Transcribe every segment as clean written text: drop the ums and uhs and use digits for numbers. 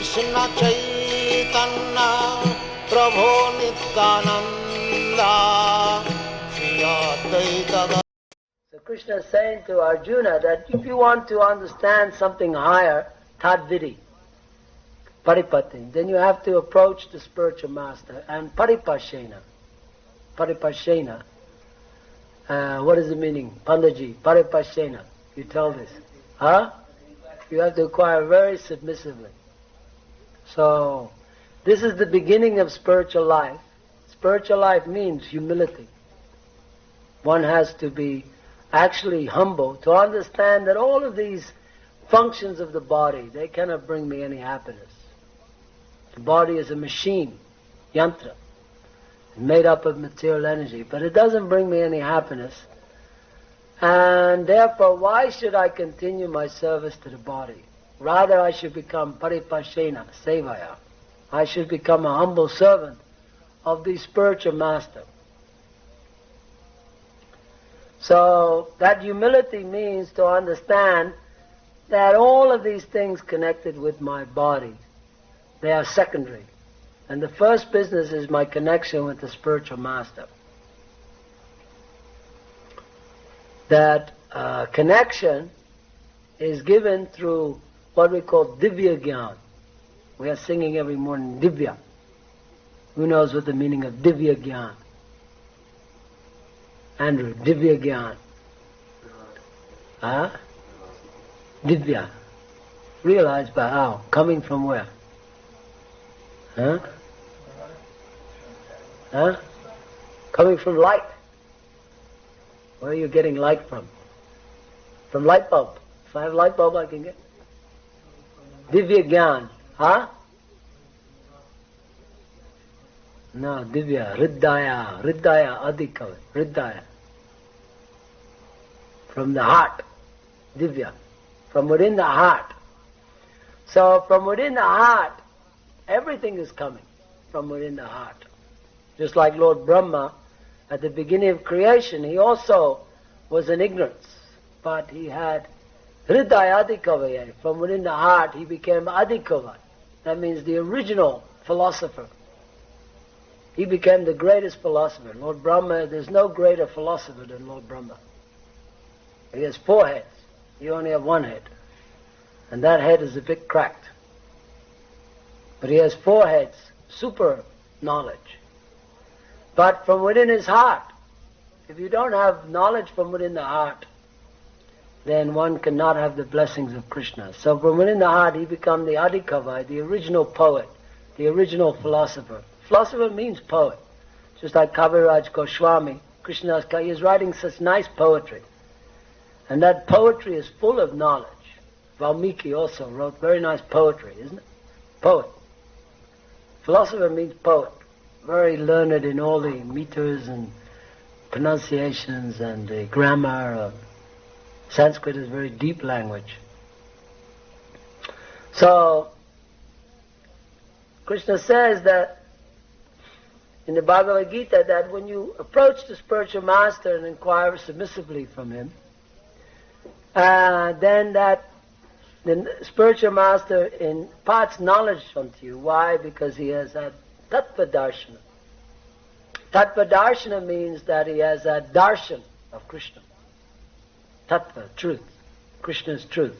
Krishna Chaitanya Prabhu Nityananda Shri Advaita. So Krishna is saying to Arjuna that if you want to understand something higher, tadvidi, paripatti, then you have to approach the spiritual master and paripashena. Paripashena. What is the meaning? Pandaji, paripashena. You tell this. Huh? You have to acquire very submissively. So, this is the beginning of spiritual life. Spiritual life means humility. One has to be actually humble to understand that all of these functions of the body, they cannot bring me any happiness. The body is a machine, yantra, made up of material energy, but it doesn't bring me any happiness. And therefore, why should I continue my service to the body? Rather, I should become paripashena, sevaya. I should become a humble servant of the spiritual master. So, that humility means to understand that all of these things connected with my body, they are secondary. And the first business is my connection with the spiritual master. That connection is given through what we call divya gyan. We are singing every morning divya. Who knows what the meaning of divya gyan? Andrew, divya gyan. Huh? Divya. Realized by how? Coming from where? Huh? Huh? Coming from light. Where are you getting light from? From light bulb. If I have light bulb, I can get Divya Gyan. Huh? No, Divya. Hridaya. Hridaya Adhikava. Hridaya. From the heart. Divya. From within the heart. So, from within the heart, everything is coming from within the heart. Just like Lord Brahma, at the beginning of creation, he also was in ignorance, but he had Hridaya Adhikavaya. From within the heart, he became Adhikava. That means the original philosopher. He became the greatest philosopher. Lord Brahma, there's no greater philosopher than Lord Brahma. He has 4 heads. You only have 1 head. And that head is a bit cracked. But he has 4 heads, super knowledge. But from within his heart, if you don't have knowledge from within the heart, then one cannot have the blessings of Krishna. So from within the heart, he becomes the Adhikava, the original poet, the original philosopher. Philosopher means poet. Just like Kaviraj Goswami, Krishna is writing such nice poetry. And that poetry is full of knowledge. Valmiki also wrote very nice poetry, isn't it? Poet. Philosopher means poet. Very learned in all the meters and pronunciations and the grammar. Sanskrit is a very deep language. So, Krishna says that in the Bhagavad-Gita that when you approach the spiritual master and inquire submissively from him, then that the spiritual master imparts knowledge unto you. Why? Because he has that tattva darshana. Tattva darshana means that he has a darshan of Krishna. Tattva, truth. Krishna's truth.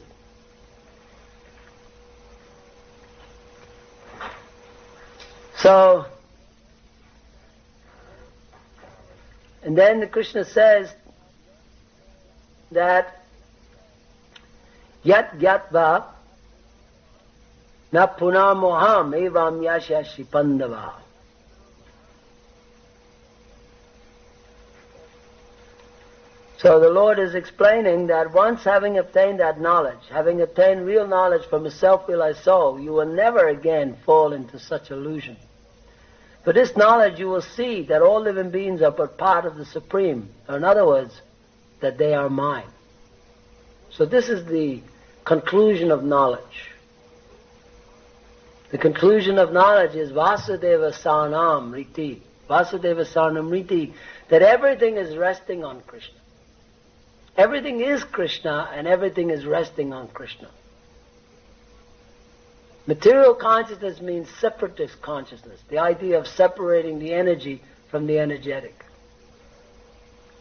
So, and then Krishna says that Yat Gyatva Na Puna Moham Evam Yashashi Pandava. So the Lord is explaining that once having obtained that knowledge, having obtained real knowledge from a self-realized soul, you will never again fall into such illusion. For this knowledge you will see that all living beings are but part of the Supreme, or in other words, that they are mine. So this is the conclusion of knowledge. The conclusion of knowledge is Vasudeva Sanam Riti. Vasudeva Sanam Riti, that everything is resting on Krishna. Everything is Krishna and everything is resting on Krishna. Material consciousness means separatist consciousness, the idea of separating the energy from the energetic.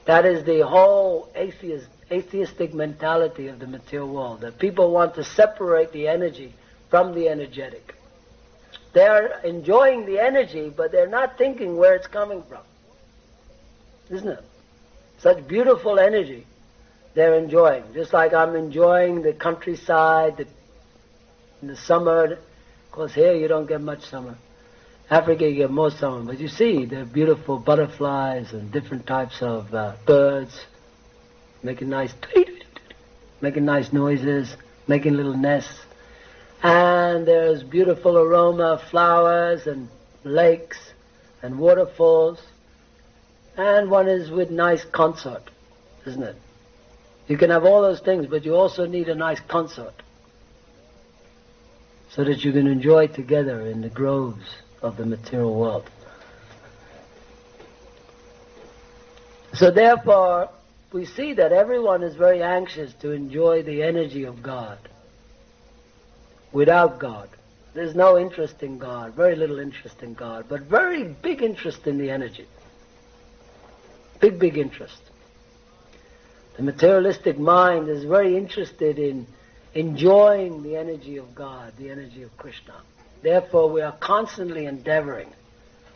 That is the whole atheistic mentality of the material world, that people want to separate the energy from the energetic. They're enjoying the energy, but they're not thinking where it's coming from. Isn't it? Such beautiful energy they're enjoying. Just like I'm enjoying the countryside in the summer. Of course, here you don't get much summer. Africa, you get more summer. But you see, there are beautiful butterflies and different types of birds making nice noises, making little nests. And there's beautiful aroma of flowers and lakes and waterfalls. And one is with nice consort, isn't it? You can have all those things, but you also need a nice consort so that you can enjoy together in the groves of the material world. So therefore, we see that everyone is very anxious to enjoy the energy of God. Without God, there's no interest in God, very little interest in God, but very big interest in the energy. Big interest. The materialistic mind is very interested in enjoying the energy of God, the energy of Krishna. Therefore, we are constantly endeavoring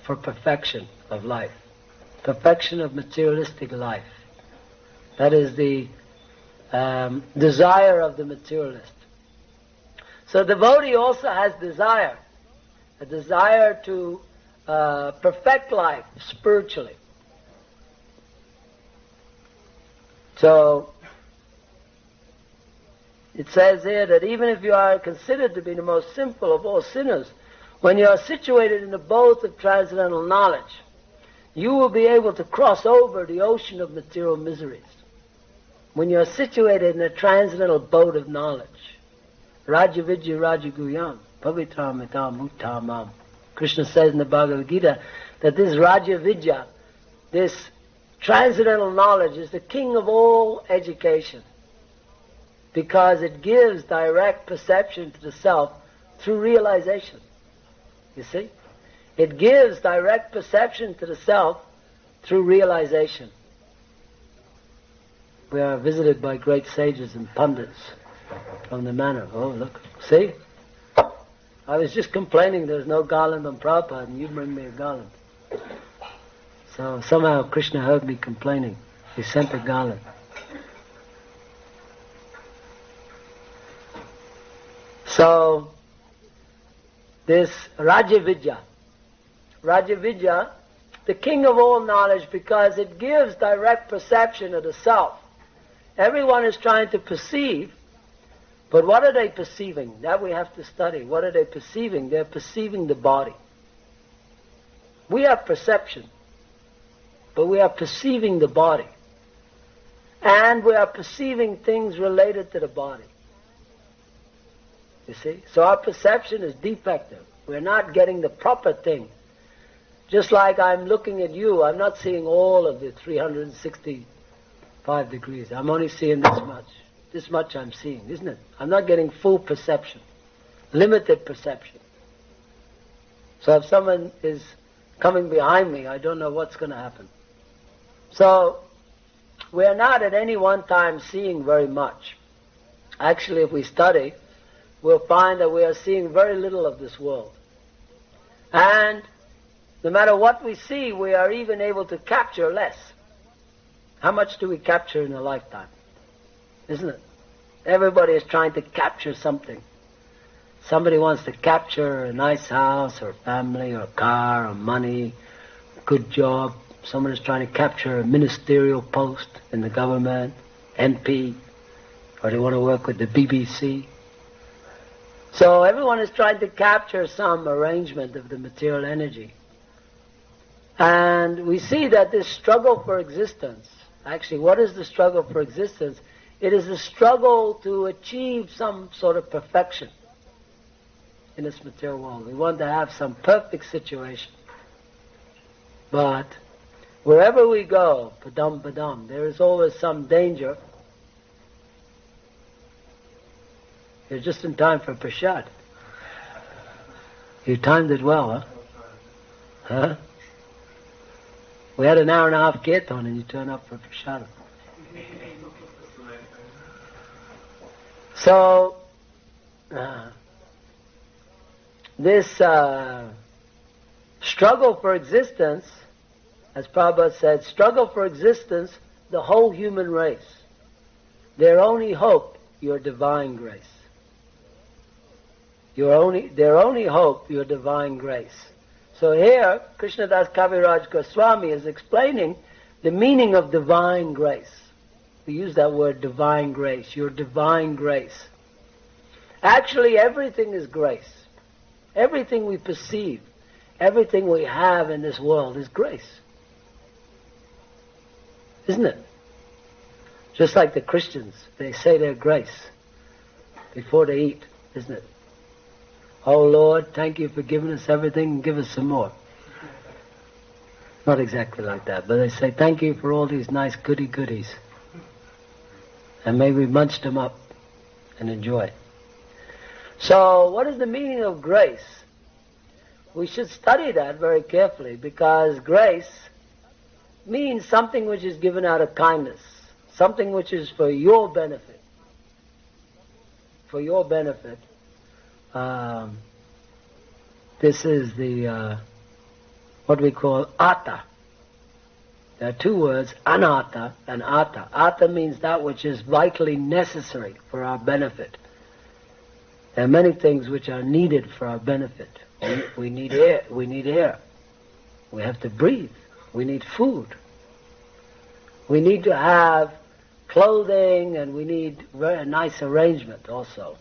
for perfection of life, perfection of materialistic life. That is the desire of the materialist. So devotee also has desire, a desire to perfect life spiritually. So it says here that even if you are considered to be the most simple of all sinners, when you are situated in the boat of transcendental knowledge, you will be able to cross over the ocean of material miseries. When you are situated in a transcendental boat of knowledge, Rajavidya Rajaguyam, Pavitram Itam Uttamam. Krishna says in the Bhagavad-Gita that this Rajavidya, this transcendental knowledge, is the king of all education, because it gives direct perception to the self through realization. You see? It gives direct perception to the self through realization. We are visited by great sages and pundits from the manor. Oh, look. See? I was just complaining there's no garland on Prabhupada, and you bring me a garland. So somehow Krishna heard me complaining. He sent a garland. So, this Rajavidya, the king of all knowledge, because it gives direct perception of the self. Everyone is trying to perceive, but what are they perceiving? That we have to study. What are they perceiving? They're perceiving the body. We have perception, but we are perceiving the body. And we are perceiving things related to the body. You see? So our perception is defective. We're not getting the proper thing. Just like I'm looking at you, I'm not seeing all of the 365 degrees. I'm only seeing this much. This much I'm seeing, isn't it? I'm not getting full perception. Limited perception. So if someone is coming behind me, I don't know what's going to happen. So we're not at any one time seeing very much. Actually, if we study, we'll find that we are seeing very little of this world. And no matter what we see, we are even able to capture less. How much do we capture in a lifetime? Isn't it? Everybody is trying to capture something. Somebody wants to capture a nice house or family or car or money, a good job. Someone is trying to capture a ministerial post in the government, MP, or they want to work with the BBC. So everyone is trying to capture some arrangement of the material energy. And we see that this struggle for existence, actually, what is the struggle for existence? It is a struggle to achieve some sort of perfection in this material world. We want to have some perfect situation. But wherever we go, padam, there is always some danger. You're just in time for prashad. You timed it well, huh? Huh? We had an hour and a half kirtan and you turn up for prasadam. So, this struggle for existence, as Prabhupada said, struggle for existence, the whole human race. Their only hope, your divine grace. Their only hope, your divine grace. So here, Krishnadas Kaviraj Goswami is explaining the meaning of divine grace. We use that word divine grace, your divine grace. Actually, everything is grace. Everything we perceive, everything we have in this world is grace. Isn't it? Just like the Christians, they say their grace before they eat, isn't it? Oh Lord, thank you for giving us everything and give us some more. Not exactly like that, but they say thank you for all these nice goodies. And may we munch them up and enjoy. So, what is the meaning of grace? We should study that very carefully, because grace means something which is given out of kindness, something which is for your benefit. For your benefit. This is the what we call atta. There are two words, anatta and atta. Atta means that which is vitally necessary for our benefit. There are many things which are needed for our benefit. We need air. We need air. We have to breathe. We need food. We need to have clothing, and we need very nice arrangement also.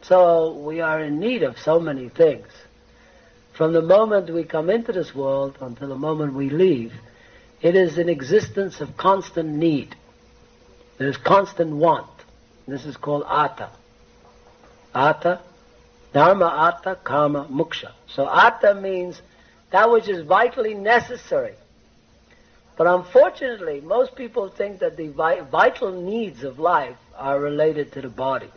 So we are in need of so many things. From the moment we come into this world until the moment we leave, it is an existence of constant need. There is constant want. This is called atta. Atta, dharma atta, karma moksha. So atta means that which is vitally necessary. But unfortunately, most people think that the vital needs of life are related to the body.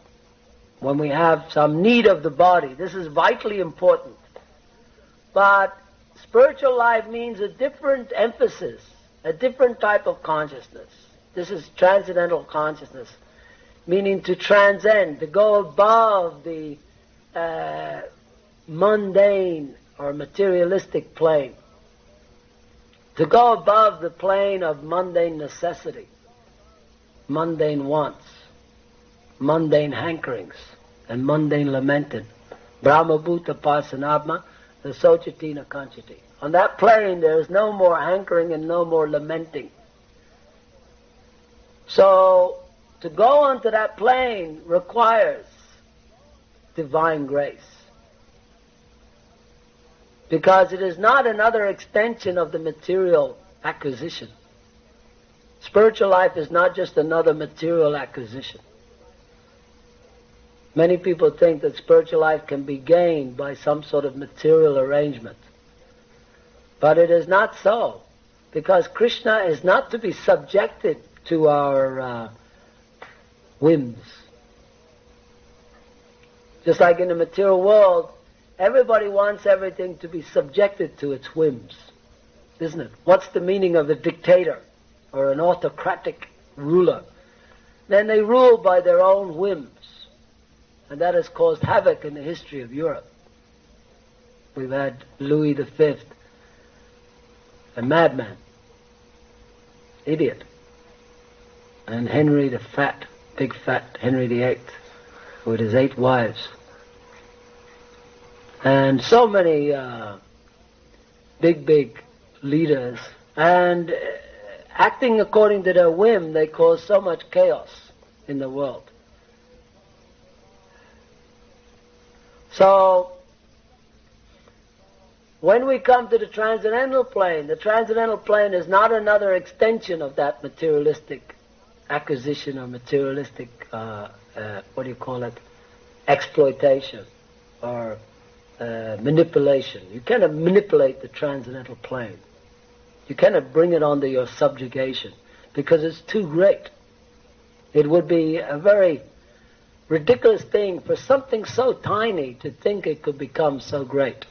When we have some need of the body, this is vitally important. But spiritual life means a different emphasis, a different type of consciousness. This is transcendental consciousness, meaning to transcend, to go above the mundane or materialistic plane, to go above the plane of mundane necessity, mundane wants, mundane hankerings, and mundane lamenting. Brahma Bhuta Pasanabma, the Sochatina Kanchati. On that plane there is no more hankering and no more lamenting. So, to go onto that plane requires divine grace. Because it is not another extension of the material acquisition. Spiritual life is not just another material acquisition. Many people think that spiritual life can be gained by some sort of material arrangement. But it is not so. Because Krishna is not to be subjected to our whims. Just like in the material world, everybody wants everything to be subjected to its whims, isn't it? What's the meaning of a dictator or an autocratic ruler? Then they rule by their own whims. And that has caused havoc in the history of Europe. We've had Louis V, a madman, idiot, and Henry the Fat, big fat Henry VIII, with his 8 wives. And so many big leaders, and acting according to their whim, they cause so much chaos in the world. So, when we come to the transcendental plane is not another extension of that materialistic acquisition or materialistic, exploitation or manipulation. You cannot manipulate the transcendental plane. You cannot bring it under your subjugation because it's too great. It would be a very ridiculous thing for something so tiny to think it could become so great.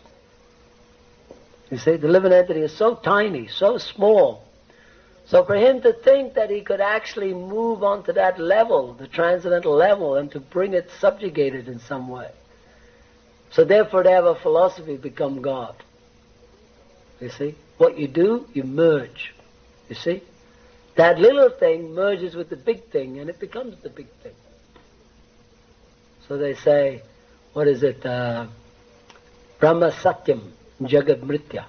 You see, the living entity is so tiny, so small. So for him to think that he could actually move onto that level, the transcendental level, and to bring it subjugated in some way. So therefore they have a philosophy, become God. You see? What you do, you merge. You see? That little thing merges with the big thing, and it becomes the big thing. So they say, what is it? Brahma Satyam Jagat Mritya.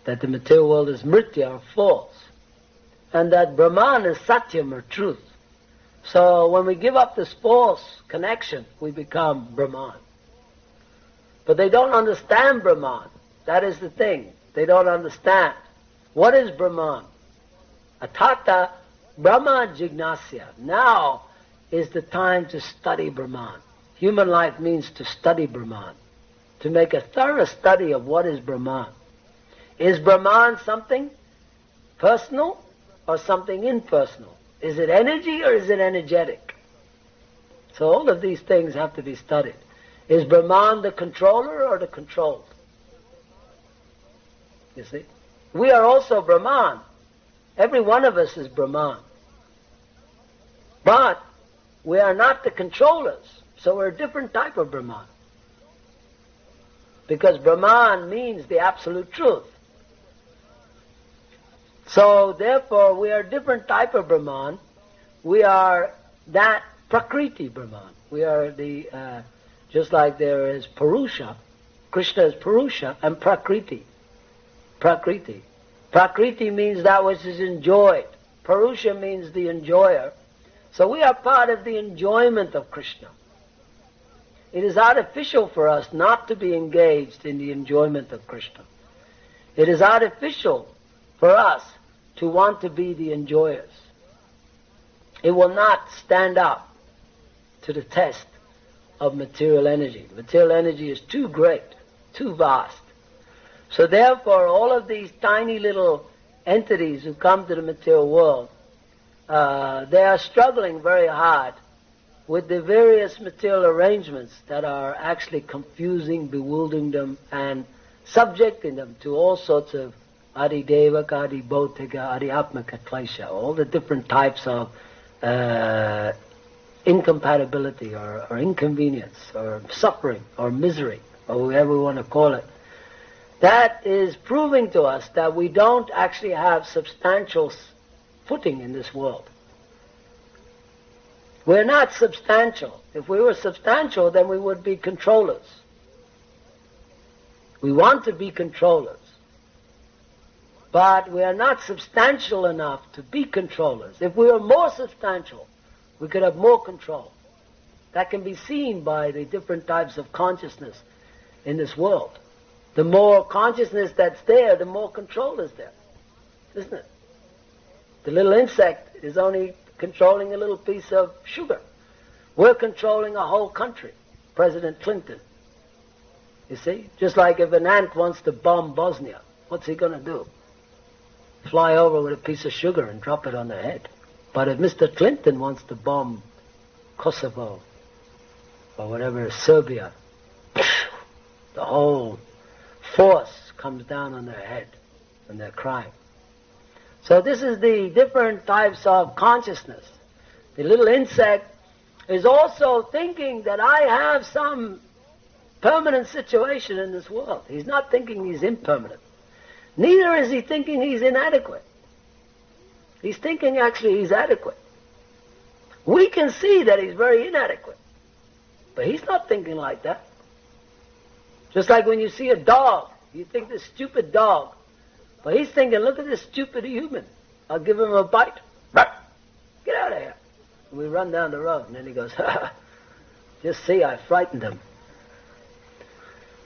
That the material world is Mritya, or false. And that Brahman is Satyam, or truth. So when we give up this false connection, we become Brahman. But they don't understand Brahman. That is the thing. They don't understand. What is Brahman? Atata Brahma Jignasya. Now is the time to study Brahman. Human life means to study Brahman. To make a thorough study of what is Brahman. Is Brahman something personal or something impersonal? Is it energy or is it energetic? So all of these things have to be studied. Is Brahman the controller or the controlled? You see? We are also Brahman. Every one of us is Brahman. But we are not the controllers. So we're a different type of Brahman. Because Brahman means the absolute truth. So therefore we are a different type of Brahman. We are that Prakriti Brahman. We are the, just like there is Purusha, Krishna is Purusha, and Prakriti. Prakriti. Prakriti means that which is enjoyed. Purusha means the enjoyer. So we are part of the enjoyment of Krishna. It is artificial for us not to be engaged in the enjoyment of Krishna. It is artificial for us to want to be the enjoyers. It will not stand up to the test of material energy. Material energy is too great, too vast. So therefore, all of these tiny little entities who come to the material world, they are struggling very hard with the various material arrangements that are actually confusing, bewildering them, and subjecting them to all sorts of adidevaka, adibautika, adiatmaka klesha, all the different types of incompatibility or inconvenience or suffering or misery, or whatever we want to call it. That is proving to us that we don't actually have substantial footing in this world. We're not substantial. If we were substantial, then we would be controllers. We want to be controllers. But we are not substantial enough to be controllers. If we were more substantial, we could have more control. That can be seen by the different types of consciousness in this world. The more consciousness that's there, the more control is there. Isn't it? The little insect is only controlling a little piece of sugar. We're controlling a whole country. President Clinton. You see? Just like if an ant wants to bomb Bosnia, what's he going to do? Fly over with a piece of sugar and drop it on their head. But if Mr. Clinton wants to bomb Kosovo or whatever, Serbia, the whole force comes down on their head and they're crying. So this is the different types of consciousness. The little insect is also thinking that I have some permanent situation in this world. He's not thinking he's impermanent. Neither is he thinking he's inadequate. He's thinking actually he's adequate. We can see that he's very inadequate. But he's not thinking like that. Just like when you see a dog, you think this stupid dog. But he's thinking, look at this stupid human. I'll give him a bite. Get out of here. And we run down the road. And then he goes, just see, I frightened him.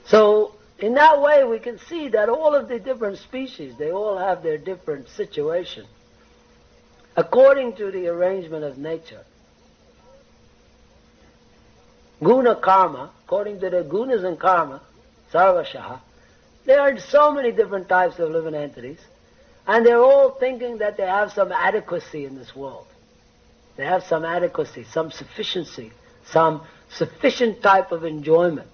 So in that way we can see that all of the different species, they all have their different situation according to the arrangement of nature. Guna karma, according to the gunas and karma, sarvashaha, there are so many different types of living entities, and they're all thinking that they have some adequacy in this world. They have some adequacy, some sufficiency, some sufficient type of enjoyment.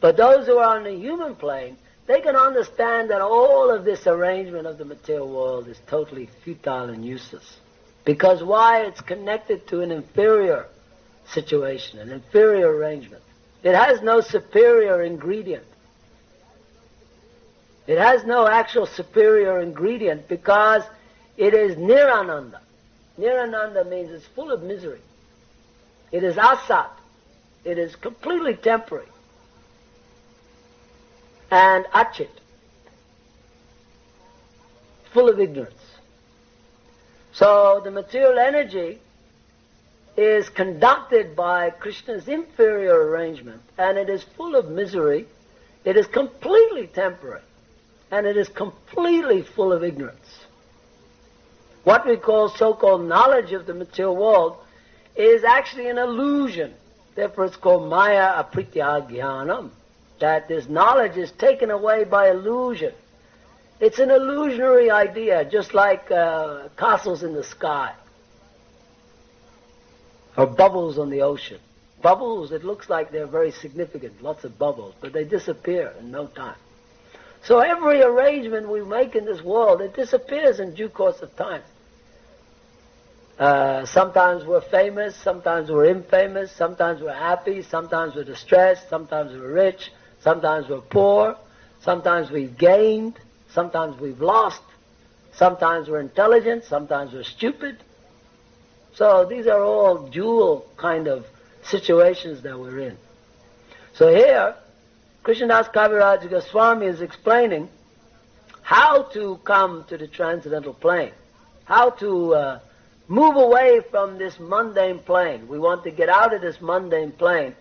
But those who are on the human plane, they can understand that all of this arrangement of the material world is totally futile and useless. Because why? It's connected to an inferior situation, an inferior arrangement. It has no superior ingredient. It has no actual superior ingredient because it is nirananda. Nirananda means it's full of misery. It is asat. It is completely temporary. And achit. Full of ignorance. So the material energy is conducted by Krishna's inferior arrangement, and it is full of misery. It is completely temporary, and it is completely full of ignorance. What we call so-called knowledge of the material world is actually an illusion. Therefore it's called maya apritya jnanam, that this knowledge is taken away by illusion. It's an illusionary idea, just like castles in the sky. Or bubbles on the ocean. Bubbles, it looks like they're very significant, lots of bubbles, but they disappear in no time. So every arrangement we make in this world, it disappears in due course of time. Sometimes we're famous, sometimes we're infamous, sometimes we're happy, sometimes we're distressed, sometimes we're rich, sometimes we're poor, sometimes we've gained, sometimes we've lost, sometimes we're intelligent, sometimes we're stupid. So these are all dual kind of situations that we're in. So here, Krishnadas Kaviraj Goswami is explaining how to come to the transcendental plane, how to move away from this mundane plane. We want to get out of this mundane plane,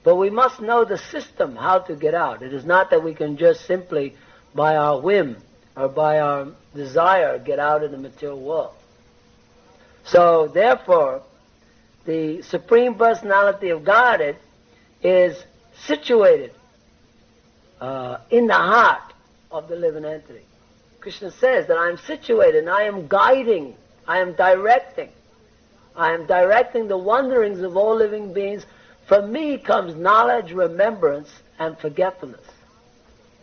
but we must know the system, how to get out. It is not that we can just simply, by our whim or by our desire, get out of the material world. So, therefore, the Supreme Personality of Godhead is situated in the heart of the living entity. Krishna says that I am situated and I am guiding, I am directing the wanderings of all living beings. From me comes knowledge, remembrance, and forgetfulness.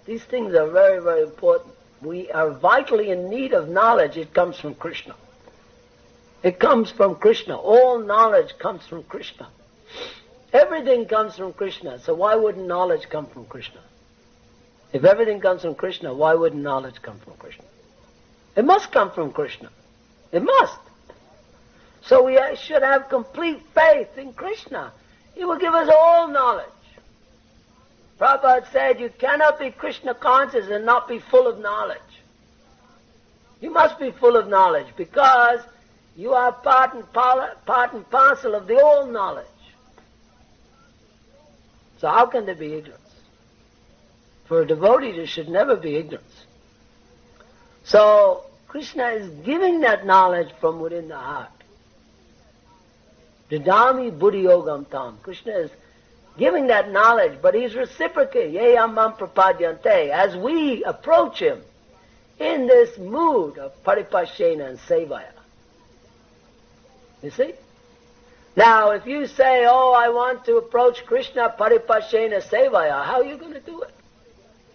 These things are very, very important. We are vitally in need of knowledge. It comes from Krishna. It comes from Krishna. All knowledge comes from Krishna. Everything comes from Krishna. So why wouldn't knowledge come from Krishna? If everything comes from Krishna, why wouldn't knowledge come from Krishna? It must come from Krishna. It must. So we should have complete faith in Krishna. He will give us all knowledge. Prabhupada said you cannot be Krishna conscious and not be full of knowledge. You must be full of knowledge because you are part and parcel of the all knowledge. So how can there be ignorance? For a devotee there should never be ignorance. So Krishna is giving that knowledge from within the heart. Didami buddhi yogam tam. Krishna is giving that knowledge, but he's reciprocating. Ye amam prapadyante. As we approach him in this mood of paripashena and sevaya. You see? Now, if you say, oh, I want to approach Krishna paripashena sevaya, how are you going to do it?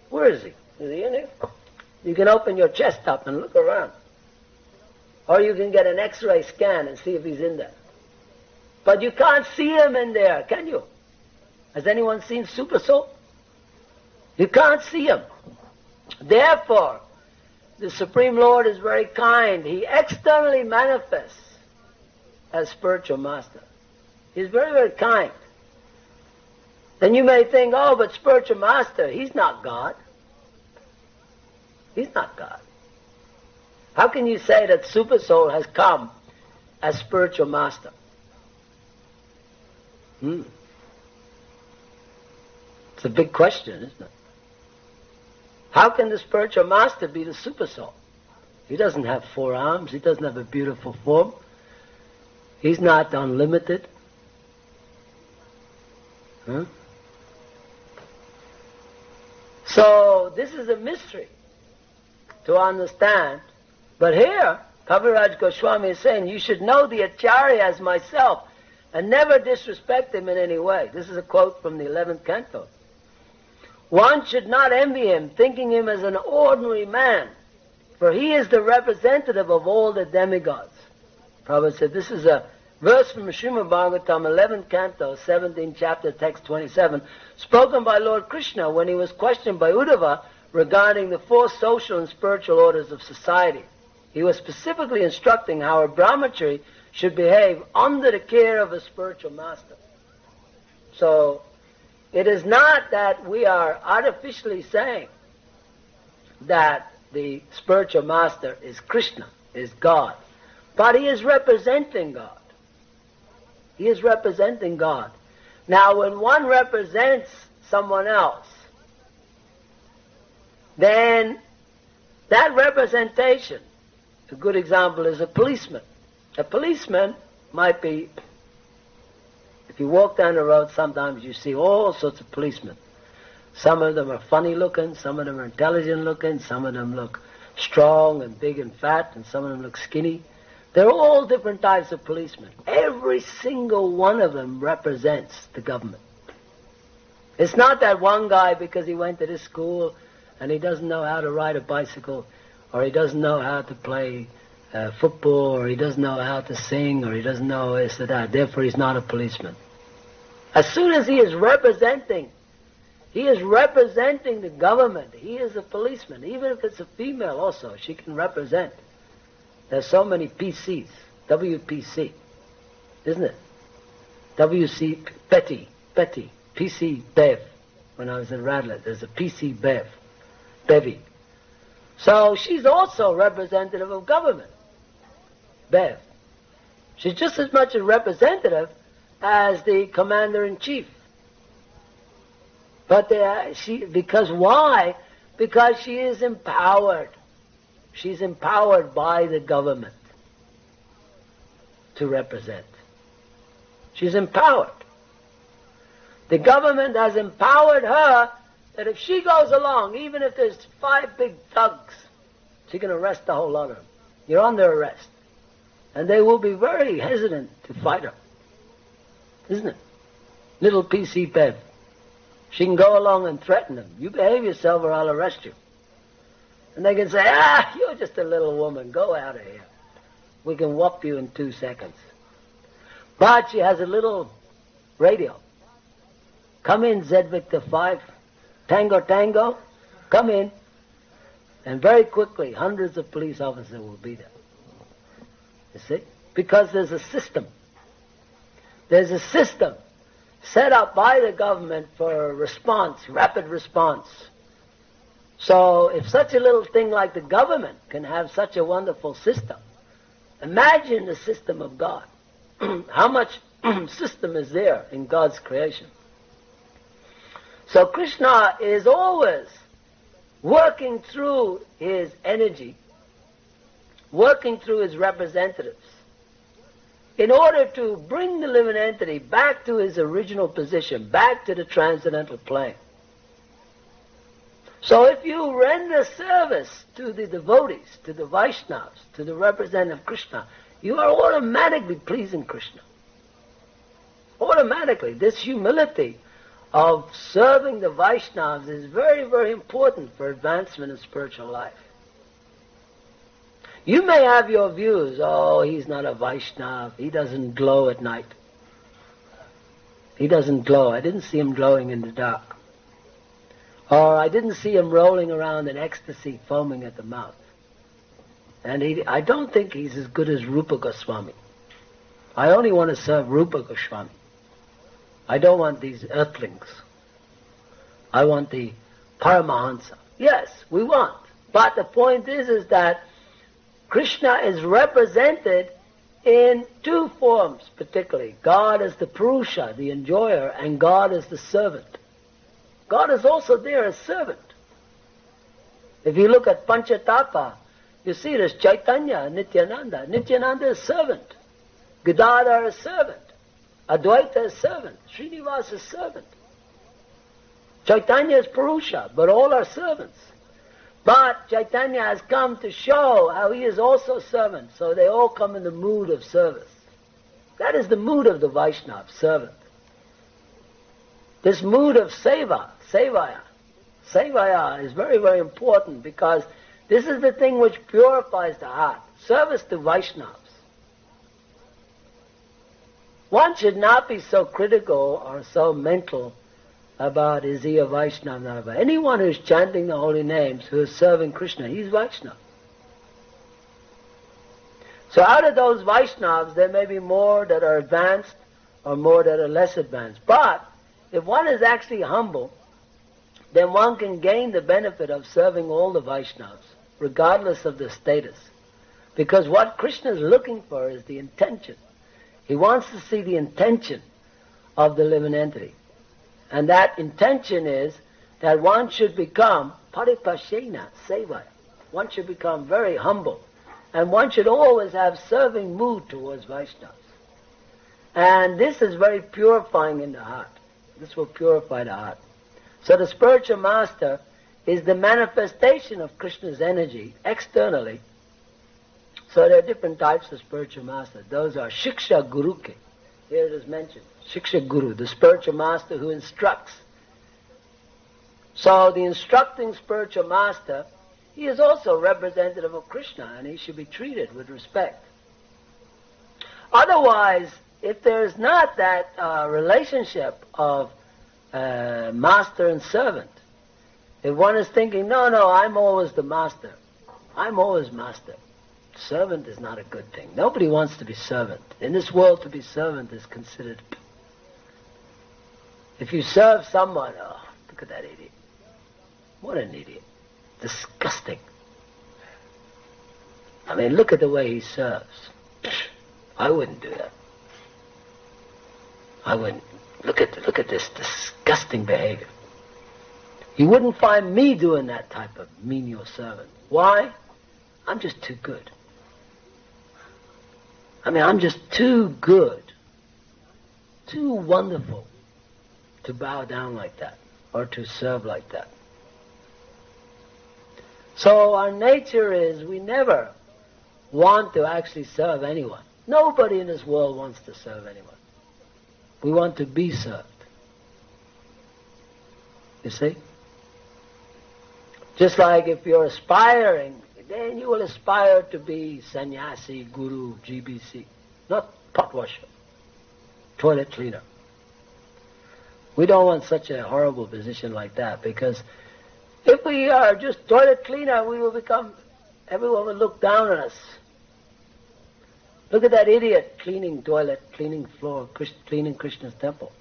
Where is he? Is he in here? You can open your chest up and look around. Or you can get an X-ray scan and see if he's in there. But you can't see him in there, can you? Has anyone seen Super Soul? You can't see him. Therefore, the Supreme Lord is very kind. He externally manifests as spiritual master. He's very, very kind. Then you may think, oh, but spiritual master, he's not God. He's not God. How can you say that Super Soul has come as spiritual master? It's a big question, isn't it? How can the spiritual master be the Super Soul? He doesn't have 4 arms. He doesn't have a beautiful form. He's not unlimited. So this is a mystery to understand. But here, Kaviraj Goswami is saying, you should know the Acharya as myself and never disrespect him in any way. This is a quote from the 11th canto. One should not envy him, thinking him as an ordinary man, for he is the representative of all the demigods. Prabhupada said, this is a verse from Srimad Bhagavatam, 11th canto, 17th chapter, text 27, spoken by Lord Krishna when he was questioned by Uddhava regarding the four social and spiritual orders of society. He was specifically instructing how a brahmachari should behave under the care of a spiritual master. So, it is not that we are artificially saying that the spiritual master is Krishna, is God, but he is representing God. He is representing God. Now, when one represents someone else, then that representation, a good example is a policeman. A policeman might be, if you walk down the road, sometimes you see all sorts of policemen. Some of them are funny looking, some of them are intelligent looking, some of them look strong and big and fat, and some of them look skinny. They're all different types of policemen. Every single one of them represents the government. It's not that one guy, because he went to this school and he doesn't know how to ride a bicycle, or he doesn't know how to play football, or he doesn't know how to sing, or he doesn't know this or that, therefore he's not a policeman. As soon as he is representing the government, he is a policeman. Even if it's a female also, she can represent. There's so many PCs, WPC, isn't it? WC, Betty, PC, Bev. When I was in Radler, there's a PC, Bev, Bevy. So she's also representative of government, Bev. She's just as much a representative as the commander-in-chief. But because why? Because she is empowered. She's empowered by the government to represent. She's empowered. The government has empowered her that if she goes along, even if there's 5 big thugs, she can arrest the whole lot of them. You're under arrest. And they will be very hesitant to fight her. Isn't it? Little PC Bev. She can go along and threaten them. You behave yourself or I'll arrest you. And they can say, you're just a little woman. Go out of here. We can whoop you in 2 seconds. But she has a little radio. Come in, Z Victor 5. Tango, tango. Come in. And very quickly, hundreds of police officers will be there. You see? Because there's a system. There's a system set up by the government for response, rapid response. So if such a little thing like the government can have such a wonderful system, imagine the system of God. How much system is there in God's creation? So Krishna is always working through his energy, working through his representatives, in order to bring the living entity back to his original position, back to the transcendental plane. So if you render service to the devotees, to the Vaishnavas, to the representative of Krishna, you are automatically pleasing Krishna. Automatically. This humility of serving the Vaishnavas is very, very important for advancement in spiritual life. You may have your views, he's not a Vaishnava, he doesn't glow at night. He doesn't glow. I didn't see him glowing in the dark. Or I didn't see him rolling around in ecstasy, foaming at the mouth. And I don't think he's as good as Rupa Goswami. I only want to serve Rupa Goswami. I don't want these earthlings. I want the Paramahansa. Yes, we want. But the point is that Krishna is represented in 2 forms particularly. God as the Purusha, the enjoyer, and God as the servant. God is also there as servant. If you look at Panchatattva, you see there's Chaitanya, Nityananda. Nityananda is servant. Gadadhar is servant. Advaita is servant. Srinivasa is servant. Chaitanya is Purusha, but all are servants. But Chaitanya has come to show how he is also servant, so they all come in the mood of service. That is the mood of the Vaishnava, servant. This mood of seva, sevaya, Sevaya is very, very important because this is the thing which purifies the heart. Service to Vaishnavas. One should not be so critical or so mental about is he a Vaishnava, not a Vaishnava. Anyone who's chanting the holy names, who is serving Krishna, he's Vaishnava. So out of those Vaishnavas, there may be more that are advanced or more that are less advanced. But if one is actually humble, then one can gain the benefit of serving all the Vaishnavas, regardless of the status. Because what Krishna is looking for is the intention. He wants to see the intention of the living entity. And that intention is that one should become paripashena sevaya. One should become very humble. And one should always have serving mood towards Vaishnavas. And this is very purifying in the heart. This will purify the heart. So the spiritual master is the manifestation of Krishna's energy externally. So there are different types of spiritual masters. Those are Shiksha Guruke. Here it is mentioned. Shiksha Guru, the spiritual master who instructs. So the instructing spiritual master, he is also representative of Krishna and he should be treated with respect. Otherwise, if there is not that relationship of master and servant, if one is thinking, no, I'm always the master, I'm always master, servant is not a good thing. Nobody wants to be servant. In this world, to be servant is considered... If you serve someone, oh, look at that idiot. What an idiot. Disgusting. I mean, look at the way he serves. I wouldn't do that. I wouldn't. Look at this disgusting behavior. You wouldn't find me doing that type of menial servant. Why? I'm just too good. I mean, I'm just too good, too wonderful to bow down like that or to serve like that. So our nature is we never want to actually serve anyone. Nobody in this world wants to serve anyone. We want to be served. You see? Just like if you're aspiring, then you will aspire to be sannyasi, guru, GBC, not pot washer, toilet cleaner. We don't want such a horrible position like that, because if we are just toilet cleaner, we will become, everyone will look down on us. Look at that idiot cleaning toilet, cleaning floor, cleaning Krishna's temple.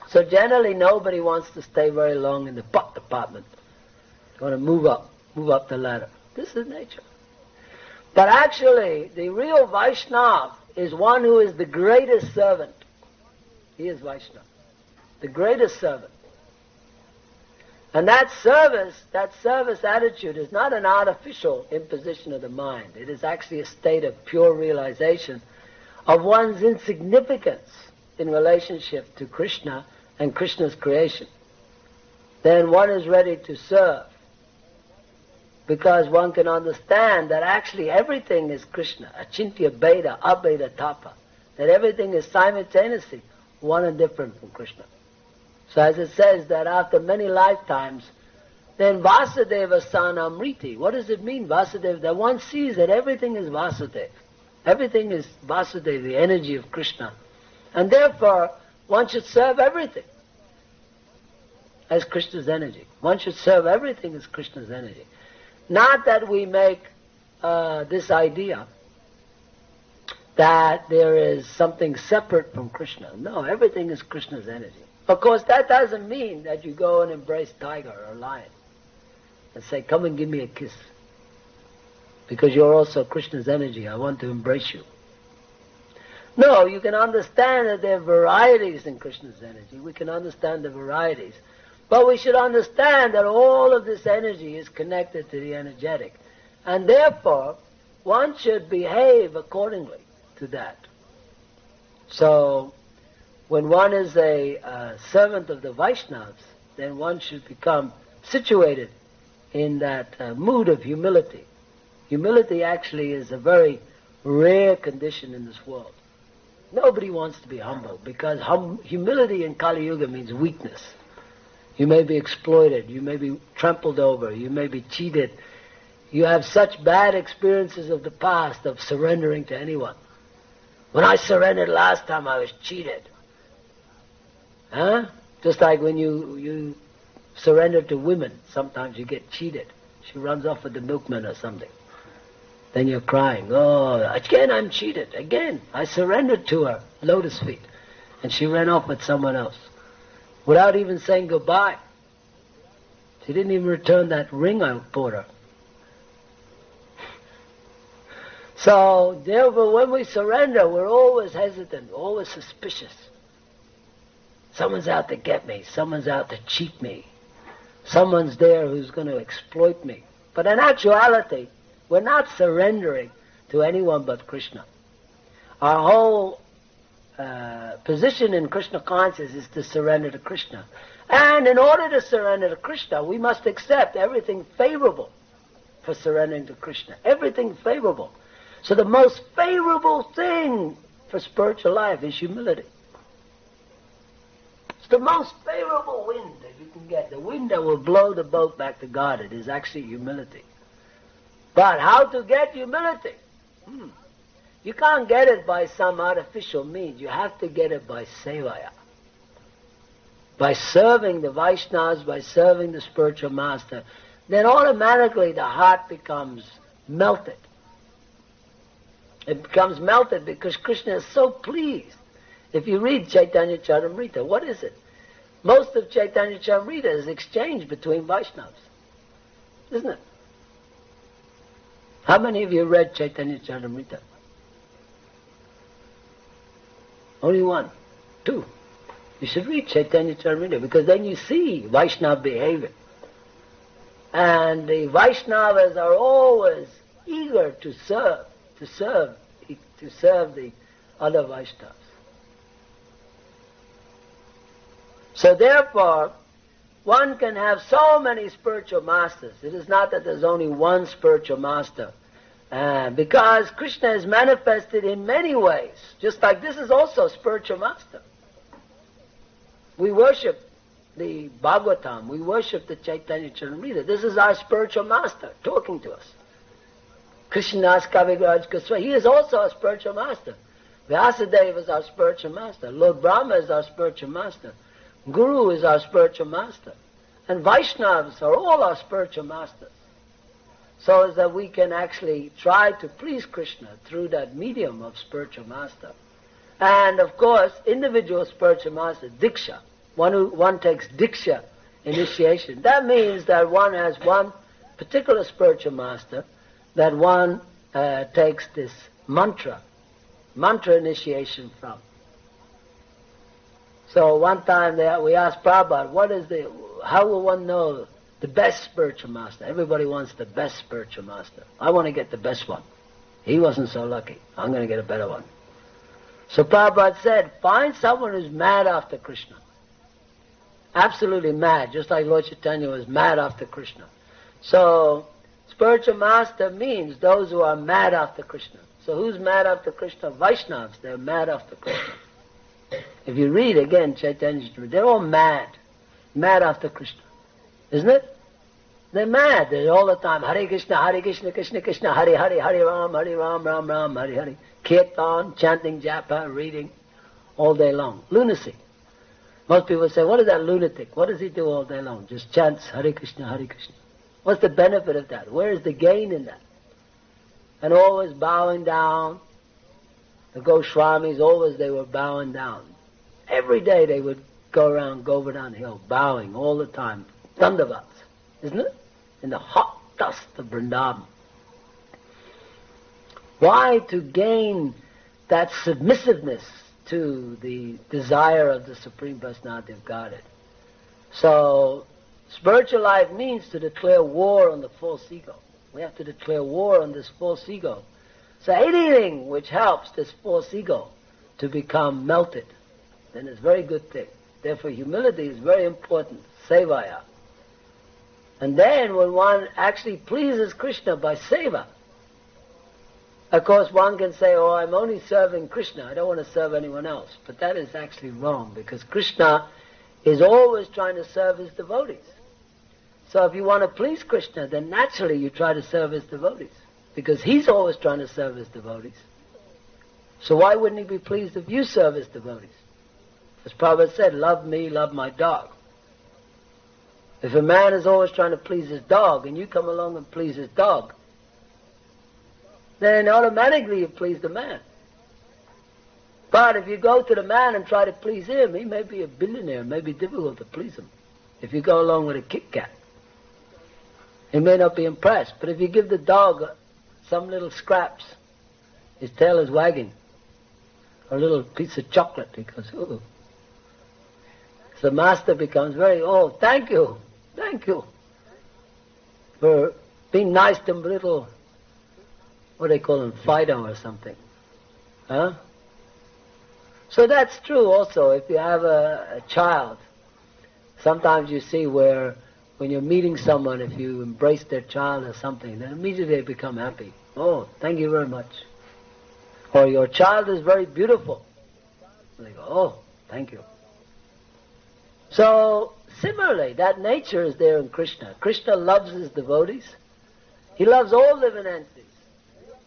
So generally nobody wants to stay very long in the pot department. They want to move up the ladder. This is nature. But actually, the real Vaishnava is one who is the greatest servant. He is Vaishnava. The greatest servant. And that service attitude is not an artificial imposition of the mind. It is actually a state of pure realization of one's insignificance in relationship to Krishna and Krishna's creation. Then one is ready to serve, because one can understand that actually everything is Krishna, achintya bheda, abheda tapa, that everything is simultaneously one and different from Krishna. So as it says that after many lifetimes, then Vasudeva Sanamriti. What does it mean, Vasudeva? That one sees that everything is Vasudeva. Everything is Vasudeva, the energy of Krishna. And therefore, one should serve everything as Krishna's energy. One should serve everything as Krishna's energy. Not that we make this idea that there is something separate from Krishna. No, everything is Krishna's energy. Of course, that doesn't mean that you go and embrace tiger or lion and say, come and give me a kiss, because you're also Krishna's energy. I want to embrace you. No, you can understand that there are varieties in Krishna's energy. We can understand the varieties. But we should understand that all of this energy is connected to the energetic. And therefore, one should behave accordingly to that. So, when one is a servant of the Vaishnavas, then one should become situated in that mood of humility. Humility actually is a very rare condition in this world. Nobody wants to be humble, because humility in Kali Yuga means weakness. You may be exploited. You may be trampled over. You may be cheated. You have such bad experiences of the past of surrendering to anyone. When I surrendered last time, I was cheated. Huh? Just like when you surrender to women, sometimes you get cheated. She runs off with the milkman or something. Then you're crying, oh, again I'm cheated. Again, I surrendered to her, lotus feet. And she ran off with someone else. Without even saying goodbye. She didn't even return that ring I bought her. So, therefore, when we surrender, we're always hesitant, always suspicious. Someone's out to get me. Someone's out to cheat me. Someone's there who's going to exploit me. But in actuality, we're not surrendering to anyone but Krishna. Our whole position in Krishna consciousness is to surrender to Krishna. And in order to surrender to Krishna, we must accept everything favorable for surrendering to Krishna. Everything favorable. So the most favorable thing for spiritual life is humility. It's the most favorable wind that you can get. The wind that will blow the boat back to God. It is actually humility. But how to get humility? You can't get it by some artificial means. You have to get it by sevaya. By serving the Vaishnavas, by serving the spiritual master. Then automatically the heart becomes melted. It becomes melted because Krishna is so pleased. If you read Chaitanya Charitamrita, what is it? Most of Chaitanya Charitamrita is exchange between Vaishnavas. Isn't it? How many of you read Chaitanya Charitamrita? Only one. Two. You should read Chaitanya Charitamrita because then you see Vaishnava behavior. And the Vaishnavas are always eager to serve the other Vaishnavas. So therefore, one can have so many spiritual masters. It is not that there's only one spiritual master. Because Krishna is manifested in many ways. Just like this is also a spiritual master. We worship the Bhagavatam. We worship the Chaitanya Charitamrita. This is our spiritual master talking to us. Krishna's Kaviraj Kuswa. He is also a spiritual master. Vyasadeva is our spiritual master. Lord Brahma is our spiritual master. Guru is our spiritual master. And Vaishnavas are all our spiritual masters. So as that we can actually try to please Krishna through that medium of spiritual master. And of course, individual spiritual master, Diksha. One takes Diksha, initiation. That means that one has one particular spiritual master, that one takes this mantra initiation from. So one time we asked Prabhupada, how will one know the best spiritual master? Everybody wants the best spiritual master. I want to get the best one. He wasn't so lucky. I'm going to get a better one. So Prabhupada said, find someone who's mad after Krishna. Absolutely mad, just like Lord Chaitanya was mad after Krishna. So spiritual master means those who are mad after Krishna. So who's mad after Krishna? Vaishnavas, they're mad after Krishna. If you read again Chaitanya, they're all mad after Krishna. Isn't it? They're mad. They're all the time, Hare Krishna, Krishna Krishna, Hare Hare, Hare Ram, Ram Ram, Hare Hare. Kirtan, chanting japa, reading, all day long. Lunacy. Most people say, what is that lunatic? What does he do all day long? Just chants Hare Krishna, Hare Krishna. What's the benefit of that? Where is the gain in that? And always bowing down. The Goswamis, always they were bowing down. Every day they would go around Govardhan Hill, bowing all the time. Dandavats, isn't it? In the hot dust of Vrindavan. Why? To gain that submissiveness to the desire of the Supreme Personality of Godhead. So, spiritual life means to declare war on the false ego. We have to declare war on this false ego. So anything which helps this false ego to become melted, then it's a very good thing. Therefore humility is very important, sevaya. And then when one actually pleases Krishna by seva, of course one can say, oh, I'm only serving Krishna, I don't want to serve anyone else. But that is actually wrong, because Krishna is always trying to serve his devotees. So if you want to please Krishna, then naturally you try to serve his devotees, because he's always trying to serve his devotees. So why wouldn't he be pleased if you serve his devotees? As Prabhupada said, love me, love my dog. If a man is always trying to please his dog, and you come along and please his dog, then automatically you please the man. But if you go to the man and try to please him, he may be a billionaire, it may be difficult to please him. If you go along with a Kit Kat, he may not be impressed. But if you give the dog some little scraps, his tail is wagging, a little piece of chocolate, he goes, ooh. So the master becomes very, oh, thank you for being nice to little, what do they call him, Fido or something. Huh? So that's true also. If you have a child, sometimes you see where when you're meeting someone, if you embrace their child or something, then immediately they become happy. Oh, thank you very much. Or your child is very beautiful. They go, oh, thank you. So, similarly, that nature is there in Krishna. Krishna loves his devotees. He loves all living entities.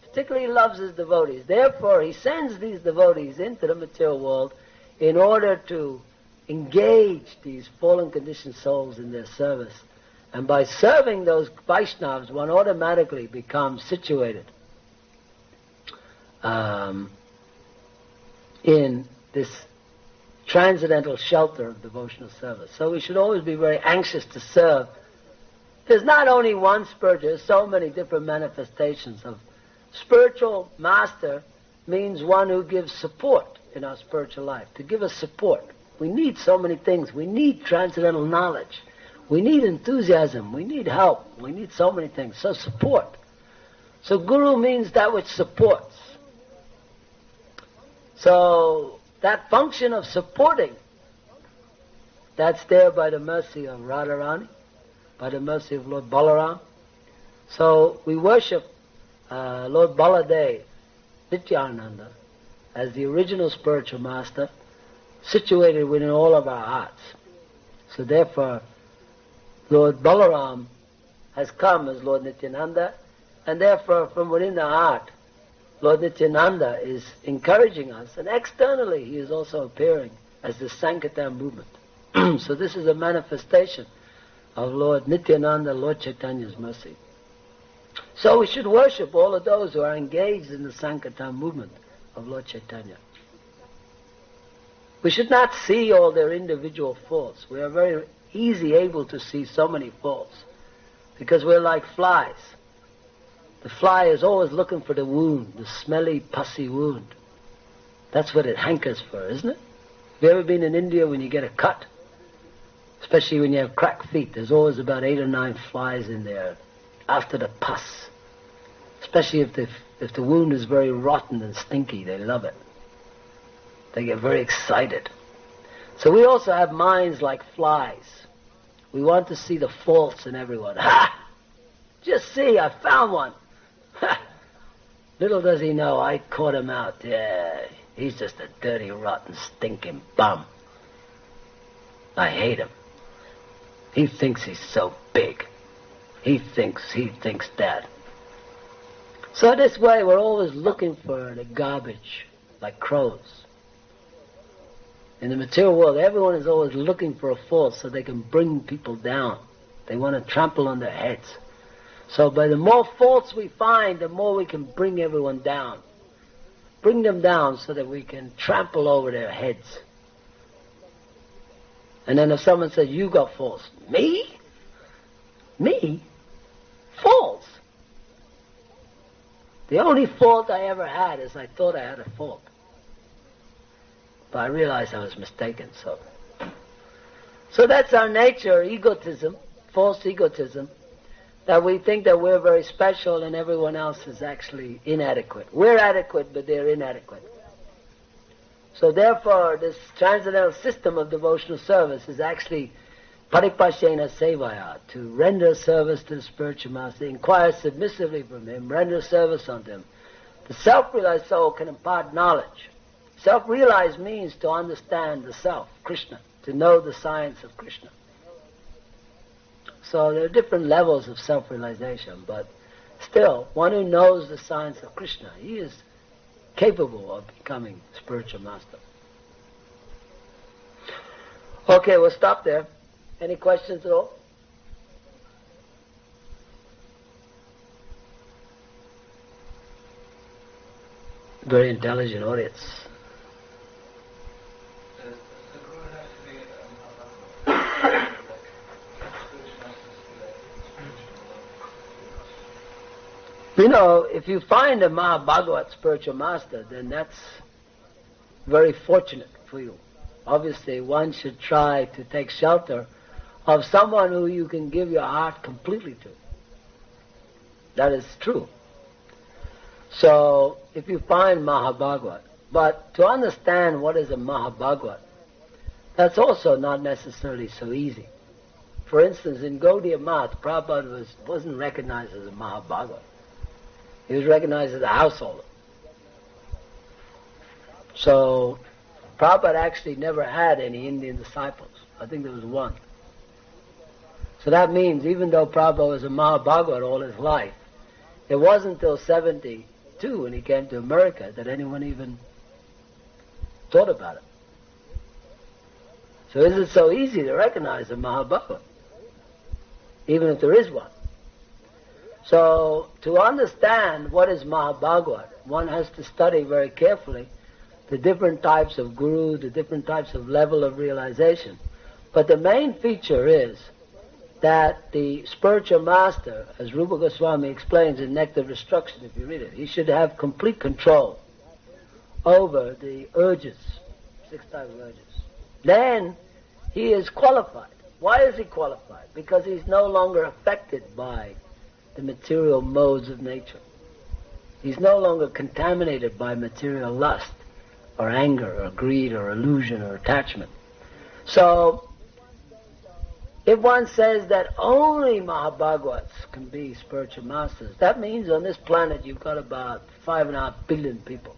Particularly he loves his devotees. Therefore, he sends these devotees into the material world in order to engage these fallen conditioned souls in their service. And by serving those Vaishnavas, one automatically becomes situated in this transcendental shelter of devotional service. So we should always be very anxious to serve. There's not only one spiritual, there's so many different manifestations of spiritual master. Means one who gives support in our spiritual life, to give us support. We need so many things. We need transcendental knowledge. We need enthusiasm. We need help. We need so many things. So support. So guru means that which supports. So that function of supporting, that's there by the mercy of Radharani, by the mercy of Lord Balaram. So we worship Lord Baladev, Nityananda, as the original spiritual master, situated within all of our hearts. So therefore, Lord Balaram has come as Lord Nityananda, and therefore from within the heart, Lord Nityananda is encouraging us, and externally he is also appearing as the Sankirtan movement. So this is a manifestation of Lord Nityananda, Lord Chaitanya's mercy. So we should worship all of those who are engaged in the Sankirtan movement of Lord Chaitanya. We should not see all their individual faults. We are very easy able to see so many faults because we're like flies. The fly is always looking for the wound, the smelly, pussy wound. That's what it hankers for, isn't it? Have you ever been in India when you get a cut? Especially when you have cracked feet, there's always about 8 or 9 flies in there after the pus. Especially if the wound is very rotten and stinky, they love it. They get very excited. So we also have minds like flies. We want to see the faults in everyone. Ha! Just see, I found one. Ha! Little does he know, I caught him out. Yeah, he's just a dirty, rotten, stinking bum. I hate him. He thinks he's so big. He thinks that. So this way we're always looking for the garbage, like crows. In the material world, everyone is always looking for a fault so they can bring people down. They want to trample on their heads. So by the more faults we find, the more we can bring everyone down. Bring them down so that we can trample over their heads. And then if someone says, you got faults. Me? Me? Faults? The only fault I ever had is I thought I had a fault. But I realized I was mistaken, so that's our nature, egotism, false egotism, that we think that we're very special and everyone else is actually inadequate. We're adequate, but they're inadequate. So therefore, this transcendental system of devotional service is actually paripashena sevaya, to render service to the spiritual master, inquire submissively from him, render service unto him. The self-realized soul can impart knowledge. Self-realized means to understand the self, Krishna, to know the science of Krishna. So there are different levels of self-realization, but still, one who knows the science of Krishna, he is capable of becoming spiritual master. Okay, we'll stop there. Any questions at all? Very intelligent audience. You know, if you find a Mahabhagavat spiritual master, then that's very fortunate for you. Obviously, one should try to take shelter of someone who you can give your heart completely to. That is true. So, if you find Mahabhagavat, but to understand what is a Mahabhagavat, that's also not necessarily so easy. For instance, in Gaudiya Math, Prabhupada wasn't recognized as a Mahabhagavat. He was recognized as a householder. So, Prabhupada actually never had any Indian disciples. I think there was one. So that means even though Prabhupada was a Mahabhagavat all his life, it wasn't until 72 when he came to America that anyone even thought about it. So is it so easy to recognize a Mahabhagavat, even if there is one? So, to understand what is Mahabhagavat, one has to study very carefully the different types of guru, the different types of level of realization. But the main feature is that the spiritual master, as Rupa Goswami explains in Nectar of Destruction, if you read it, he should have complete control over the urges, 6 types of urges. Then he is qualified. Why is he qualified? Because he's no longer affected by the material modes of nature. He's no longer contaminated by material lust, or anger, or greed, or illusion, or attachment. So, if one says that only Mahabhagavats can be spiritual masters, that means on this planet you've got about 5.5 billion people.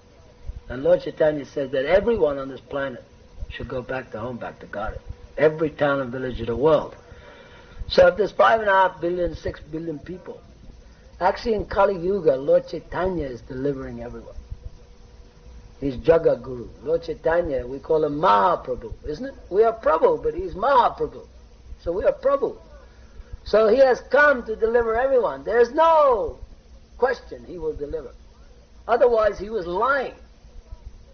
And Lord Chaitanya says that everyone on this planet should go back to home, back to Godhead. Every town and village of the world. So if there's 5.5 billion, 6 billion people, actually in Kali Yuga, Lord Chaitanya is delivering everyone. He's Jagat Guru. Lord Chaitanya, we call him Mahaprabhu, isn't it? We are Prabhu, but he's Mahaprabhu. So we are Prabhu. So he has come to deliver everyone. There's no question he will deliver. Otherwise he was lying.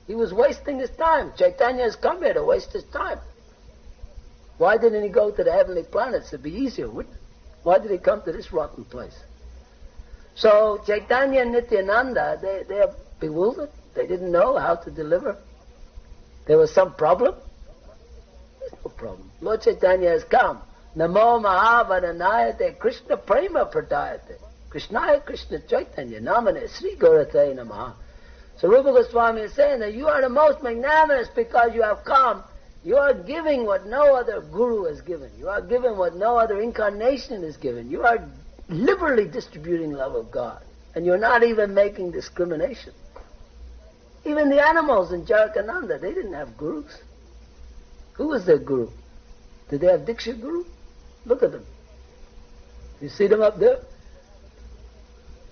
He was wasting his time. Chaitanya has come here to waste his time. Why didn't he go to the heavenly planets? It'd be easier, wouldn't it? Why did he come to this rotten place? So Chaitanya and Nityananda, they are bewildered. They didn't know how to deliver. There was some problem. There's no problem. Lord Chaitanya has come. Namo Mahavananayate Krishna Prema Pradayate. Krishnaya Krishna Chaitanya Namane Sri Gaurate Namaha. So Rupa Goswami is saying that you are the most magnanimous because you have come. You are giving what no other guru has given. You are giving what no other incarnation has given. You are liberally distributing love of God. And you're not even making discrimination. Even the animals in Jarakananda, they didn't have gurus. Who was their guru? Did they have Diksha Guru? Look at them. You see them up there?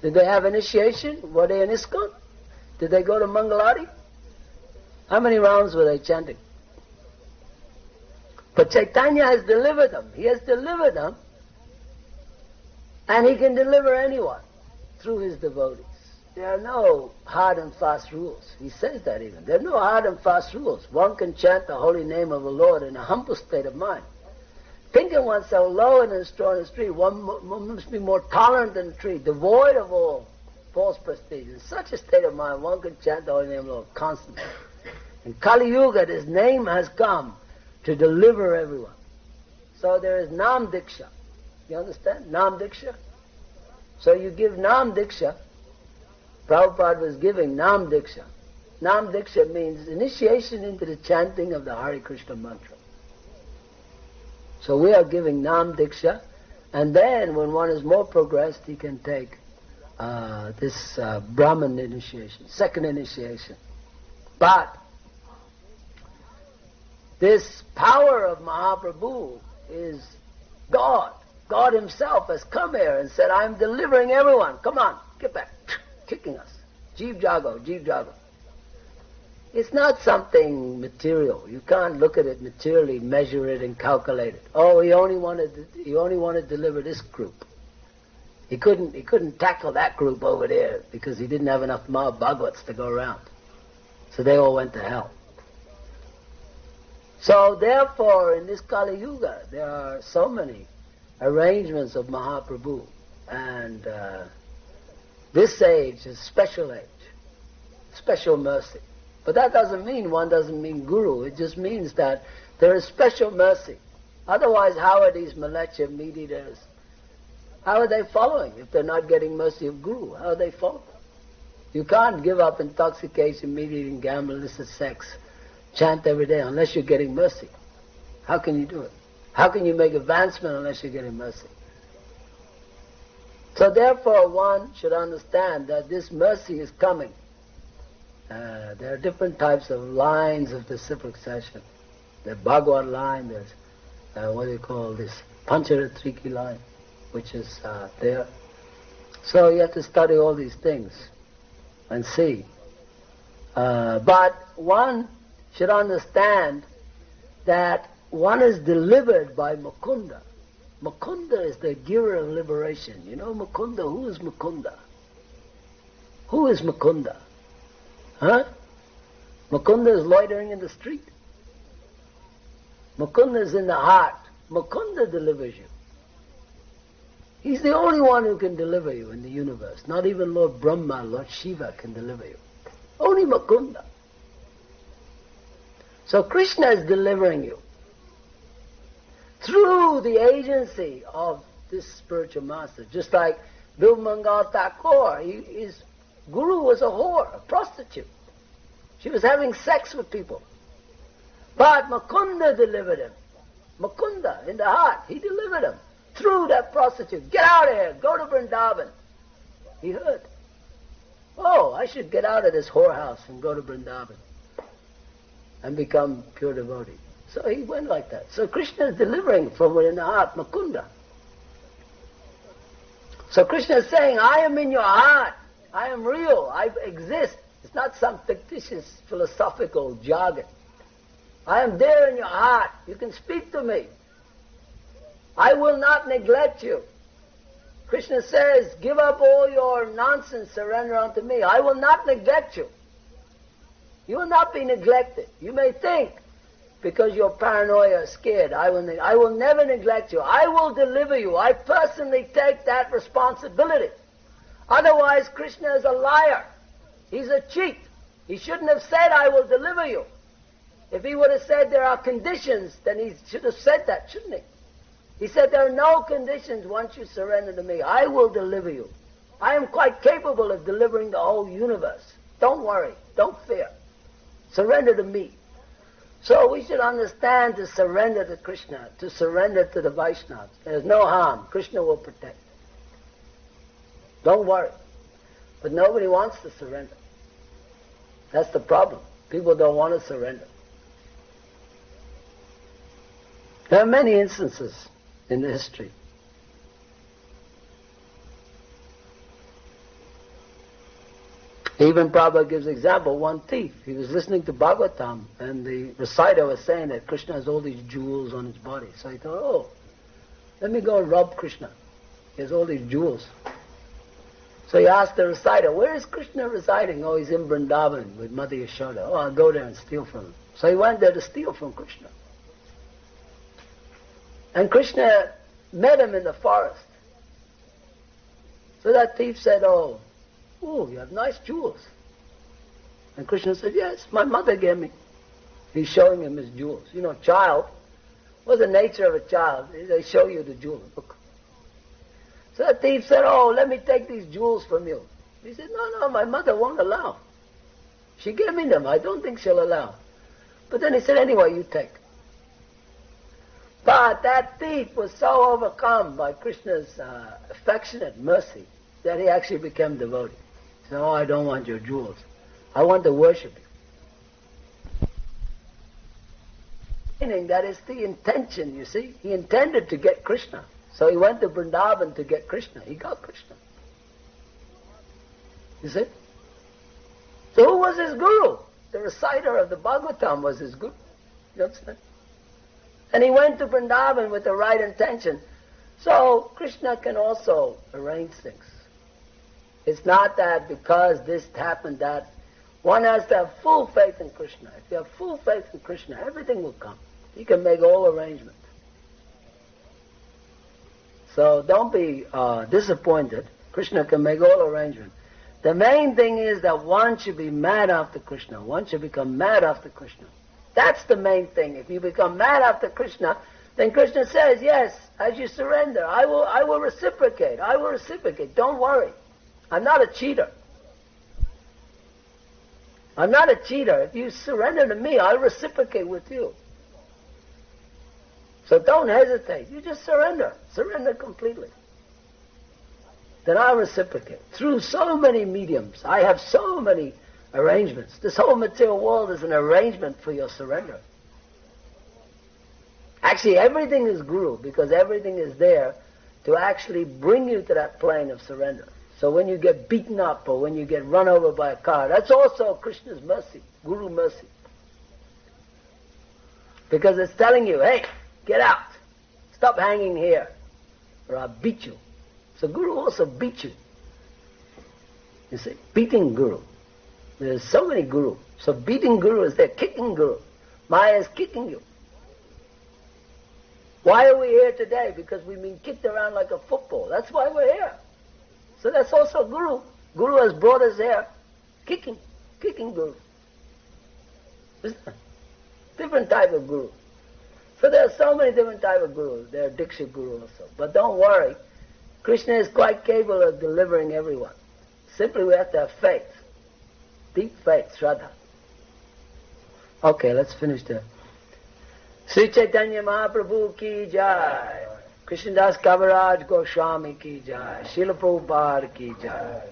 Did they have initiation? Were they in ISKCON? Did they go to Mangalati? How many rounds were they chanting? But Chaitanya has delivered them. He has delivered them. And he can deliver anyone through his devotees. There are no hard and fast rules. He says that even. There are no hard and fast rules. One can chant the holy name of the Lord in a humble state of mind. Thinking oneself low and strong as a tree, one must be more tolerant than a tree, devoid of all false prestige. In such a state of mind, one can chant the holy name of the Lord constantly. In Kali Yuga, this name has come to deliver everyone. So there is Nam Diksha. You understand? Nam Diksha. So you give Nam Diksha. Prabhupada was giving Nam Diksha. Nam Diksha means initiation into the chanting of the Hare Krishna mantra. So we are giving Nam Diksha, and then when one is more progressed, he can take this Brahman initiation, second initiation. But This power of Mahaprabhu is God. God himself has come here and said, I'm delivering everyone. Come on, get back. Kicking us. Jeev Jago, Jeev Jago. It's not something material. You can't look at it materially, measure it and calculate it. Oh, he only wanted to deliver this group. He couldn't tackle that group over there because he didn't have enough Bhagavats to go around. So they all went to hell. So therefore, in this Kali Yuga, there are so many arrangements of Mahaprabhu, and this age is special age, special mercy. But that doesn't mean Guru. It just means that there is special mercy. Otherwise, how are these Malecha meat eaters? How are they following if they're not getting mercy of Guru? How are they following? You can't give up intoxication, meat eating, gambling, illicit sex, chant every day unless you're getting mercy. How can you do it? How can you make advancement unless you're getting mercy? So therefore one should understand that this mercy is coming. There are different types of lines of disciplic session. The Bhagavad line, there's what do you call this, Pancharatriki line, which is there. So you have to study all these things and see. But one should understand that one is delivered by Mukunda. Mukunda is the giver of liberation. You know Mukunda? Who is Mukunda? Who is Mukunda? Huh? Mukunda is loitering in the street. Mukunda is in the heart. Mukunda delivers you. He's the only one who can deliver you in the universe. Not even Lord Brahma, Lord Shiva can deliver you. Only Mukunda. So Krishna is delivering you through the agency of this spiritual master. Just like Bilmangal Thakur, his guru was a whore, a prostitute. She was having sex with people. But Mukunda delivered him. Mukunda, in the heart, he delivered him through that prostitute. Get out of here, go to Vrindavan. He heard, oh, I should get out of this whorehouse and go to Vrindavan and become pure devotee. So he went like that. So Krishna is delivering from within the heart, Mukunda. So Krishna is saying, I am in your heart. I am real. I exist. It's not some fictitious philosophical jargon. I am there in your heart. You can speak to me. I will not neglect you. Krishna says, give up all your nonsense, surrender unto me. I will not neglect you. You will not be neglected. You may think, because you're paranoia or scared, I will never neglect you. I will deliver you. I personally take that responsibility. Otherwise, Krishna is a liar. He's a cheat. He shouldn't have said, I will deliver you. If he would have said there are conditions, then he should have said that, shouldn't he? He said there are no conditions once you surrender to me. I will deliver you. I am quite capable of delivering the whole universe. Don't worry. Don't fear. Surrender to me. So we should understand to surrender to Krishna, to surrender to the Vaishnavas. There's no harm. Krishna will protect. Don't worry. But nobody wants to surrender. That's the problem. People don't want to surrender. There are many instances in the history. Even Prabhupada gives example, one thief. He was listening to Bhagavatam and the reciter was saying that Krishna has all these jewels on his body. So he thought, oh, let me go and rob Krishna. He has all these jewels. So he asked the reciter, where is Krishna residing? Oh, he's in Vrindavan with Mother Yashoda. Oh, I'll go there and steal from him. So he went there to steal from Krishna. And Krishna met him in the forest. So that thief said, oh, you have nice jewels. And Krishna said, yes, my mother gave me. He's showing him his jewels. You know, child, what's the nature of a child? They show you the jewels. Look. So the thief said, oh, let me take these jewels from you. He said, no, my mother won't allow. She gave me them. I don't think she'll allow. But then he said, anyway, you take. But that thief was so overcome by Krishna's affectionate mercy that he actually became devotee. He said, oh, I don't want your jewels. I want to worship you. that is the intention, you see. He intended to get Krishna. So he went to Vrindavan to get Krishna. He got Krishna. You see? So who was his guru? The reciter of the Bhagavatam was his guru. You understand? And he went to Vrindavan with the right intention. So Krishna can also arrange things. It's not that because this happened that one has to have full faith in Krishna. If you have full faith in Krishna, everything will come. He can make all arrangements. So don't be disappointed. Krishna can make all arrangements. The main thing is that one should be mad after Krishna. One should become mad after Krishna. That's the main thing. If you become mad after Krishna, then Krishna says, yes, as you surrender, I will reciprocate. I will reciprocate. Don't worry. I'm not a cheater. I'm not a cheater. If you surrender to me, I'll reciprocate with you. So don't hesitate. You just surrender. Surrender completely. Then I'll reciprocate. Through so many mediums. I have so many arrangements. This whole material world is an arrangement for your surrender. Actually, everything is Guru, because everything is there to actually bring you to that plane of surrender. So when you get beaten up or when you get run over by a car, that's also Krishna's mercy, Guru mercy. Because it's telling you, hey, get out. Stop hanging here or I'll beat you. So Guru also beats you. You see, beating Guru. There's so many Guru. So beating Guru is there, kicking Guru. Maya is kicking you. Why are we here today? Because we've been kicked around like a football. That's why we're here. So that's also Guru. Guru has brought us here, kicking Guru. Different type of Guru. So there are so many different type of Gurus. There are Diksha Guru also. But don't worry, Krishna is quite capable of delivering everyone. Simply we have to have faith. Deep faith, Shraddha. Okay, let's finish there. Sri Chaitanya Mahaprabhu ki jai. Krishnadas Kaviraj Goswami ki jai. Srila Prabhupada ki jai.